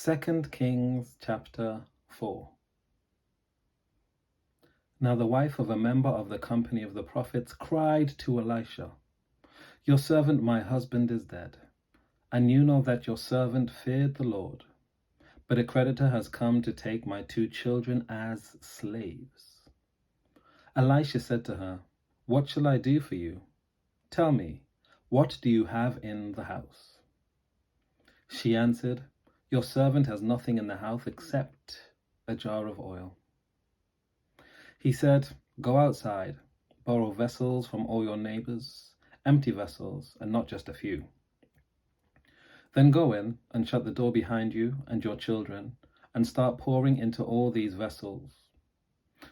2 Kings chapter 4. Now the wife of a member of the company of the prophets cried to Elisha, "Your servant my husband is dead, and you know that your servant feared the Lord. But a creditor has come to take my 2 children as slaves." Elisha said to her, "What shall I do for you? Tell me, what do you have in the house?" She answered, "Your servant has nothing in the house except a jar of oil." He said, "Go outside, borrow vessels from all your neighbors, empty vessels, and not just a few. Then go in and shut the door behind you and your children, and start pouring into all these vessels.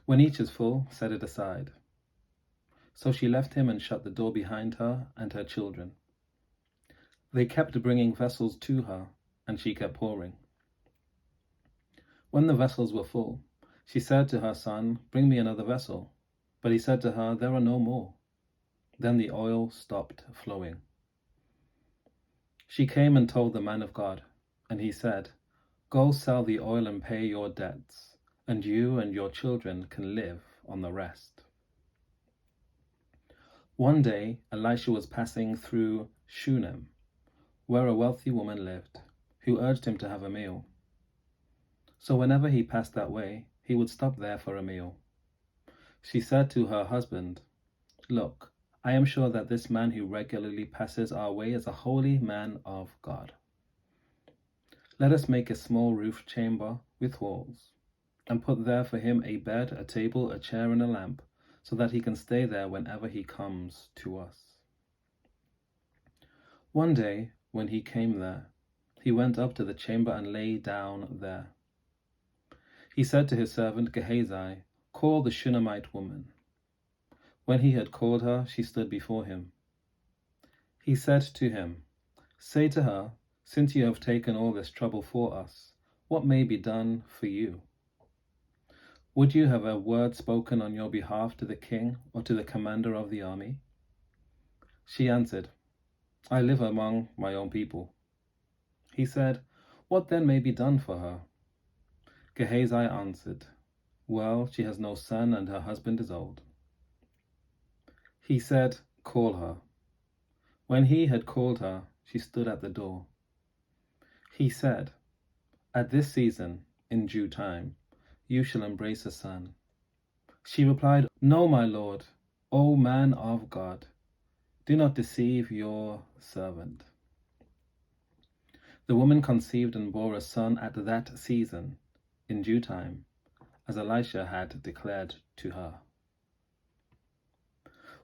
When each is full, set it aside." So she left him and shut the door behind her and her children. They kept bringing vessels to her, and she kept pouring. When the vessels were full, she said to her son, "Bring me another vessel." But he said to her, "There are no more." Then the oil stopped flowing. She came and told the man of God, and he said, "Go sell the oil and pay your debts, and you and your children can live on the rest." One day Elisha was passing through Shunem, where a wealthy woman lived, who urged him to have a meal. So whenever he passed that way, he would stop there for a meal. She said to her husband, "Look, I am sure that this man who regularly passes our way is a holy man of God. Let us make a small roof chamber with walls, and put there for him a bed, a table, a chair, and a lamp, so that he can stay there whenever he comes to us." One day, when he came there, he went up to the chamber and lay down there. He said to his servant Gehazi, "Call the Shunammite woman." When he had called her, she stood before him. He said to him, "Say to her, since you have taken all this trouble for us, what may be done for you? Would you have a word spoken on your behalf to the king or to the commander of the army?" She answered, "I live among my own people." He said, "What then may be done for her?" Gehazi answered, "Well, she has no son and her husband is old." He said, "Call her." When he had called her, she stood at the door. He said, "At this season, in due time, you shall embrace a son." She replied, "No, my lord, O man of God, do not deceive your servant." The woman conceived and bore a son at that season, in due time, as Elisha had declared to her.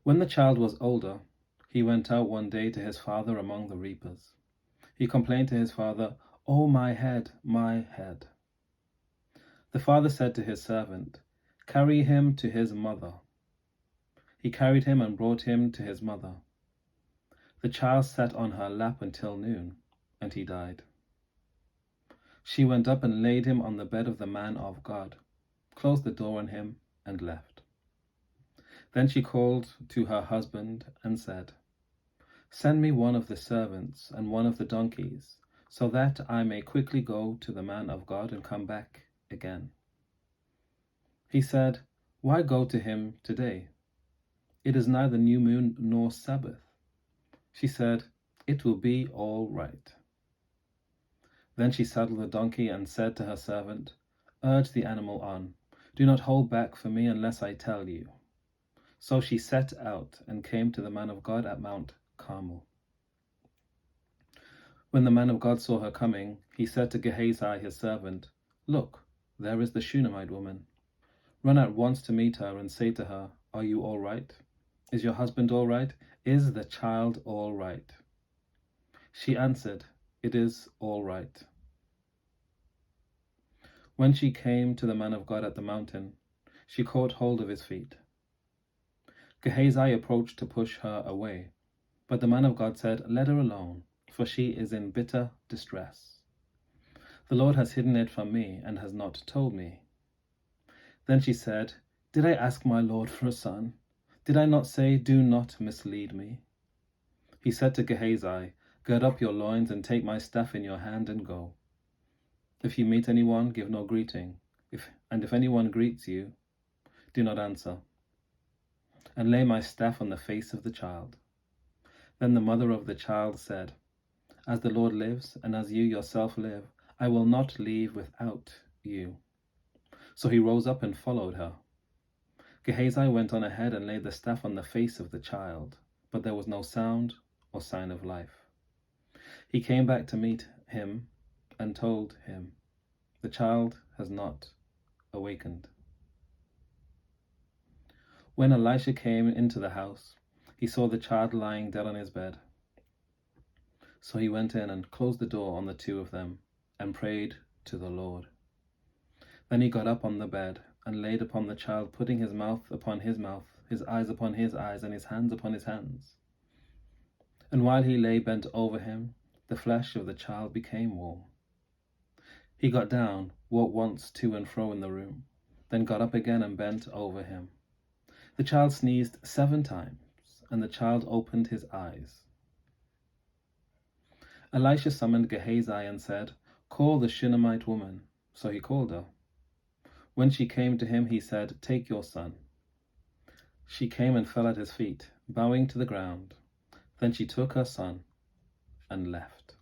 When the child was older, he went out one day to his father among the reapers. He complained to his father, "Oh, my head, my head." The father said to his servant, "Carry him to his mother." He carried him and brought him to his mother. The child sat on her lap until noon, and he died. She went up and laid him on the bed of the man of God, closed the door on him, and left. Then she called to her husband and said, "Send me one of the servants and one of the donkeys, so that I may quickly go to the man of God and come back again." He said, "Why go to him today? It is neither new moon nor Sabbath." She said, "It will be all right." Then she saddled the donkey and said to her servant, "Urge the animal on. Do not hold back for me unless I tell you." So she set out and came to the man of God at Mount Carmel. When the man of God saw her coming, he said to Gehazi his servant, "Look, there is the Shunammite woman. Run at once to meet her and say to her, 'Are you all right? Is your husband all right? Is the child all right?'" She answered, "It is all right." When she came to the man of God at the mountain, she caught hold of his feet. Gehazi approached to push her away, but the man of God said, "Let her alone, for she is in bitter distress. The Lord has hidden it from me and has not told me." Then she said, "Did I ask my Lord for a son? Did I not say, 'Do not mislead me'?" He said to Gehazi, "Gird up your loins and take my staff in your hand and go." If you meet anyone, give no greeting. If anyone greets you, do not answer. And lay my staff on the face of the child." Then the mother of the child said, "As the Lord lives, and as you yourself live, I will not leave without you." So he rose up and followed her. Gehazi went on ahead and laid the staff on the face of the child, but there was no sound or sign of life. He came back to meet him and told him, "The child has not awakened." When Elisha came into the house, he saw the child lying dead on his bed. So he went in and closed the door on the two of them and prayed to the Lord. Then he got up on the bed and laid upon the child, putting his mouth upon his mouth, his eyes upon his eyes, and his hands upon his hands. And while he lay bent over him, the flesh of the child became warm. He got down, walked once to and fro in the room, then got up again and bent over him. The child sneezed 7 times, and the child opened his eyes. Elisha summoned Gehazi and said, "Call the Shunammite woman." So he called her. When she came to him, he said, "Take your son." She came and fell at his feet, bowing to the ground. Then she took her son and left.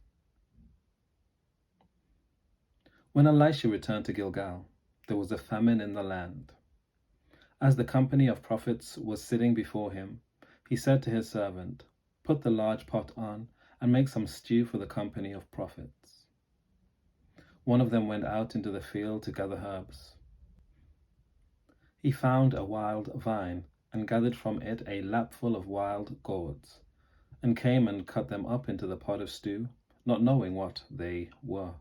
When Elisha returned to Gilgal, there was a famine in the land. As the company of prophets was sitting before him, he said to his servant, "Put the large pot on and make some stew for the company of prophets." One of them went out into the field to gather herbs. He found a wild vine and gathered from it a lapful of wild gourds, and came and cut them up into the pot of stew, not knowing what they were.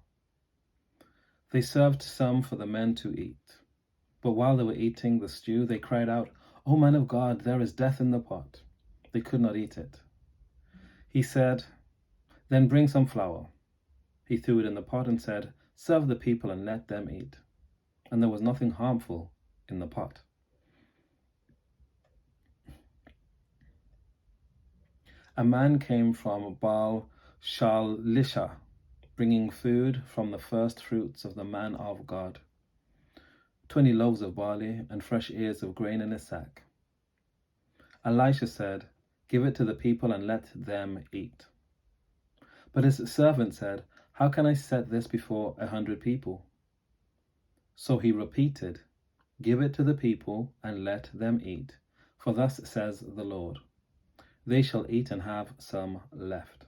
They served some for the men to eat. But while they were eating the stew, they cried out, "O man of God, there is death in the pot." They could not eat it. He said, "Then bring some flour." He threw it in the pot and said, "Serve the people and let them eat." And there was nothing harmful in the pot. A man came from Baal Shalisha, bringing food from the first fruits of the man of God, 20 loaves of barley and fresh ears of grain in a sack. Elisha said, "Give it to the people and let them eat." But his servant said, "How can I set this before 100 people?" So he repeated, "Give it to the people and let them eat. For thus says the Lord, they shall eat and have some left."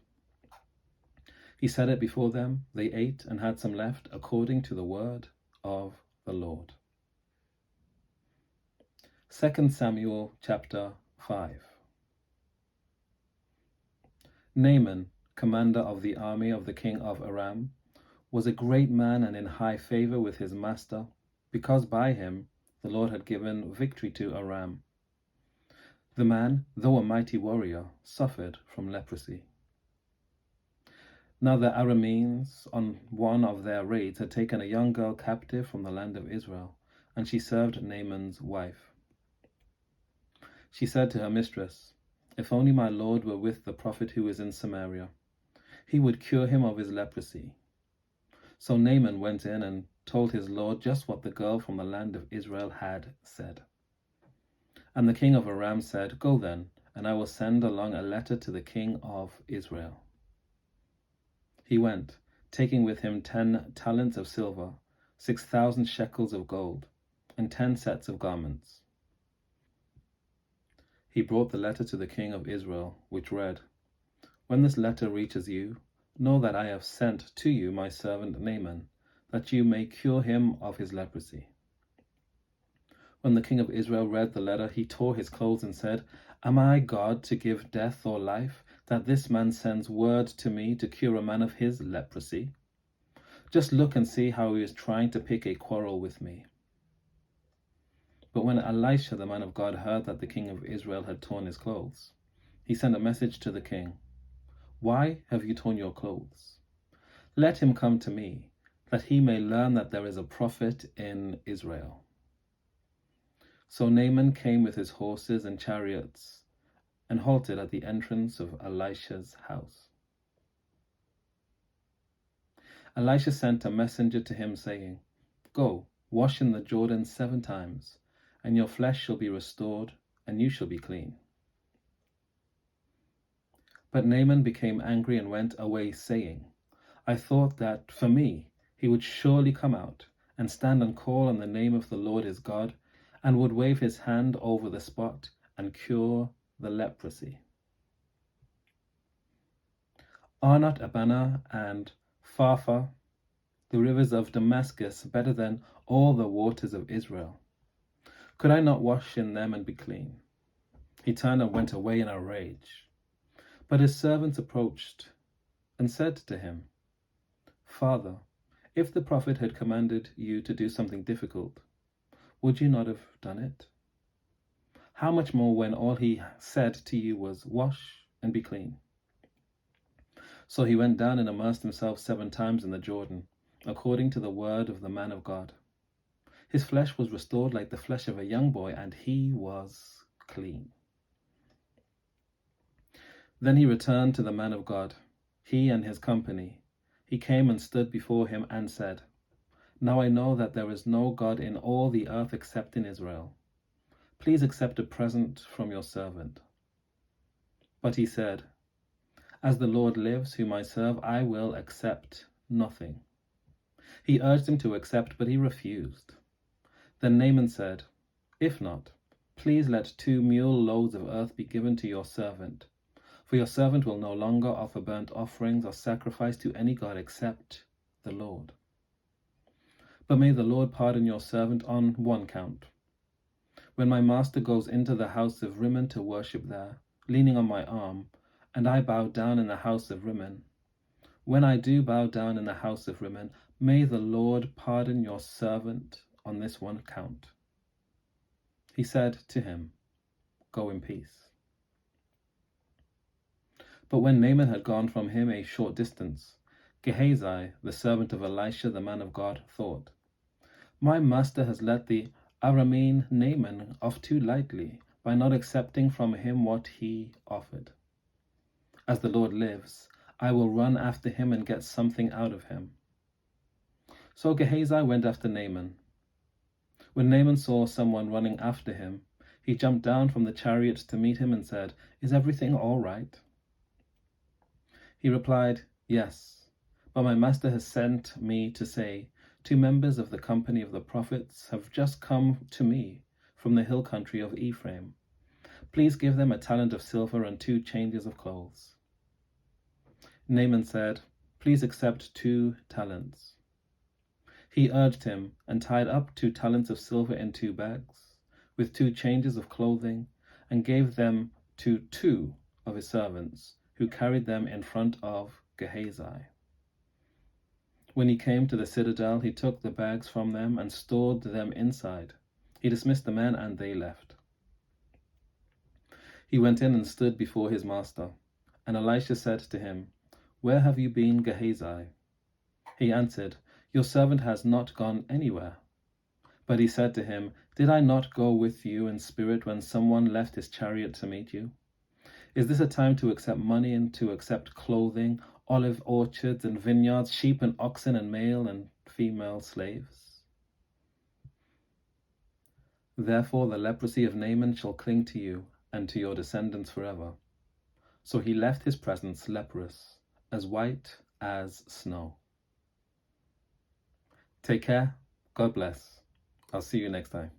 He set it before them. They ate and had some left, according to the word of the Lord. 2 Samuel chapter 5. Naaman, commander of the army of the king of Aram, was a great man and in high favor with his master, because by him the Lord had given victory to Aram. The man, though a mighty warrior, suffered from leprosy. Now the Arameans, on one of their raids, had taken a young girl captive from the land of Israel, and she served Naaman's wife. She said to her mistress, "If only my Lord were with the prophet who is in Samaria, he would cure him of his leprosy." So Naaman went in and told his Lord just what the girl from the land of Israel had said. And the king of Aram said, "Go then, and I will send along a letter to the king of Israel." He went, taking with him 10 talents of silver, 6,000 shekels of gold, and 10 sets of garments. He brought the letter to the king of Israel, which read, "When this letter reaches you, know that I have sent to you my servant Naaman, that you may cure him of his leprosy." When the king of Israel read the letter, he tore his clothes and said, "Am I God to give death or life, that this man sends word to me to cure a man of his leprosy? Just look and see how he is trying to pick a quarrel with me." But when Elisha, the man of God, heard that the king of Israel had torn his clothes, he sent a message to the king, "Why have you torn your clothes? Let him come to me, that he may learn that there is a prophet in Israel." So Naaman came with his horses and chariots and halted at the entrance of Elisha's house. Elisha sent a messenger to him, saying, Go, wash in the Jordan 7 times, and your flesh shall be restored, and you shall be clean. But Naaman became angry and went away, saying, I thought that for me he would surely come out and stand and call on the name of the Lord his God, and would wave his hand over the spot and cure the leprosy. Are not Abana and Pharpar, the rivers of Damascus, better than all the waters of Israel? Could I not wash in them and be clean? He turned and went away in a rage. But his servants approached and said to him, Father, if the prophet had commanded you to do something difficult, would you not have done it? How much more when all he said to you was, Wash and be clean? So he went down and immersed himself 7 times in the Jordan, according to the word of the man of God. His flesh was restored like the flesh of a young boy, and he was clean. Then he returned to the man of God, he and his company. He came and stood before him and said, Now I know that there is no God in all the earth except in Israel. Please accept a present from your servant. But he said, As the Lord lives, whom I serve, I will accept nothing. He urged him to accept, but he refused. Then Naaman said, If not, please let 2 mule loads of earth be given to your servant. For your servant will no longer offer burnt offerings or sacrifice to any god except the Lord. But may the Lord pardon your servant on 1 count. When my master goes into the house of Rimmon to worship there, leaning on my arm, and I bow down in the house of Rimmon, when I do bow down in the house of Rimmon, may the Lord pardon your servant on this 1 count. He said to him, Go in peace. But when Naaman had gone from him a short distance, Gehazi, the servant of Elisha, the man of God, thought, My master has let the Aramean Naaman off too lightly by not accepting from him what he offered. As the Lord lives, I will run after him and get something out of him. So Gehazi went after Naaman. When Naaman saw someone running after him, he jumped down from the chariot to meet him and said, Is everything all right? He replied, Yes, but my master has sent me to say, 2 members of the company of the prophets have just come to me from the hill country of Ephraim. Please give them a talent of silver and 2 changes of clothes. Naaman said, Please accept 2 talents. He urged him and tied up 2 talents of silver in 2 bags, with 2 changes of clothing, and gave them to 2 of his servants, who carried them in front of Gehazi. When he came to the citadel, he took the bags from them and stored them inside. He dismissed the men, and they left. He went in and stood before his master, and Elisha said to him, Where have you been, Gehazi? He answered, Your servant has not gone anywhere. But he said to him, Did I not go with you in spirit when someone left his chariot to meet you? Is this a time to accept money and to accept clothing, olive orchards and vineyards, sheep and oxen and male and female slaves? Therefore the leprosy of Naaman shall cling to you and to your descendants forever. So he left his presence leprous, as white as snow. Take care. God bless. I'll see you next time.